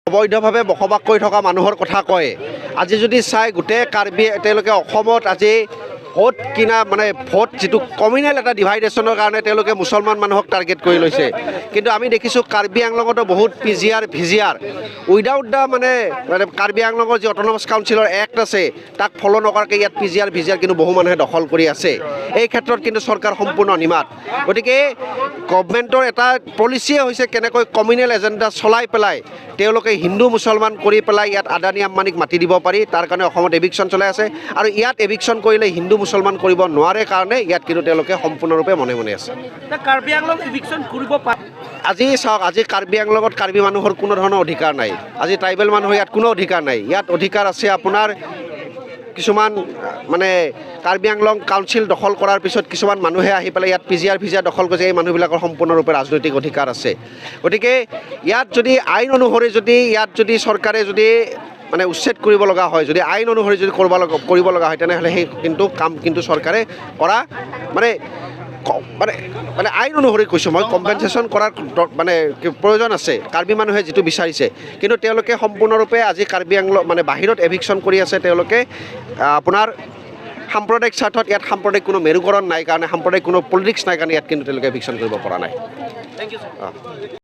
অবৈধভাৱে বসবাস কৰি থকা মানুহৰ কথা কয় আজি যদি চাই গোটেই কাৰ্বি তেওঁলোকে অসমত আজি ভোট কিনা মানে ভোট যিটো কমিউনেল এটা ডিভাইডেশ্যনৰ কাৰণে তেওঁলোকে মুছলমান মানুহক টাৰ্গেট কৰি লৈছে কিন্তু আমি দেখিছোঁ কাৰ্বি আংলঙতো বহুত পিজিআৰ ভিজিআৰ উইদাউট দ্য মানে কাৰ্বি আংলঙৰ যি অট'নমাছ কাউন্সিলৰ এক্ট আছে তাক ফ'ল' নকৰাকৈ ইয়াত পিজিআৰ ভিজিআৰ কিন্তু বহু মানুহে দখল কৰি আছে এই ক্ষেত্ৰত কিন্তু চৰকাৰ সম্পূৰ্ণ নিমাত গতিকে গভমেণ্টৰ এটা পলিচিয়ে হৈছে কেনেকৈ কমিউনেল এজেণ্ডা চলাই পেলাই তেওঁলোকে হিন্দু মুছলমান কৰি পেলাই ইয়াত আদানী আম্বানীক মাতি দিব পাৰি তাৰ কাৰণে অসমত এভিকশ্যন চলাই আছে আৰু ইয়াত এভিকশ্যন কৰিলে হিন্দু মুছলমান কৰিব নোৱাৰে কাৰণে ইয়াত কিন্তু তেওঁলোকে সম্পূৰ্ণৰূপে মনে মনে আছে কাৰ্বি আংলং এভিকশ্যন কৰিব পাৰে আজি চাওক আজি কাৰ্বি আংলঙত কাৰ্বি মানুহৰ কোনো ধৰণৰ অধিকাৰ নাই আজি ট্ৰাইবেল মানুহৰ ইয়াত কোনো অধিকাৰ নাই ইয়াত অধিকাৰ আছে আপোনাৰ কিছুমান মানে কাৰ্বি আংলং কাউন্সিল দখল কৰাৰ পিছত কিছুমান মানুহে আহি পেলাই ইয়াত পিজিআৰ ভিজিআৰ দখল কৰিছে এই মানুহবিলাকৰ সম্পূৰ্ণৰূপে ৰাজনৈতিক অধিকাৰ আছে গতিকে ইয়াত যদি আইন অনুসৰি যদি ইয়াত যদি চৰকাৰে যদি মানে উচ্ছেদ কৰিব লগা হয় যদি আইন অনুসৰি যদি কৰিব লগা হয় তেনেহ'লে সেই কিন্তু কাম কিন্তু চৰকাৰে কৰা মানে মানে মানে আইন অনুসৰি কৈছোঁ মই কম্পেনচেশ্যন কৰাৰ মানে প্ৰয়োজন আছে কাৰ্বি মানুহে যিটো বিচাৰিছে কিন্তু তেওঁলোকে সম্পূৰ্ণৰূপে আজি কাৰ্বি আংলং মানে বাহিৰত এভিকশ্যন কৰি আছে তেওঁলোকে আপোনাৰ সাম্প্ৰদায়িক স্বাৰ্থত ইয়াত সাম্প্ৰদায়িক কোনো মেৰুকৰণ নাই কাৰণে সাম্প্ৰদায়িক কোনো পলিটিক্স নাই কাৰণে ইয়াত কিন্তু তেওঁলোকে এভিকশ্যন কৰিব পৰা নাই থেংক ইউ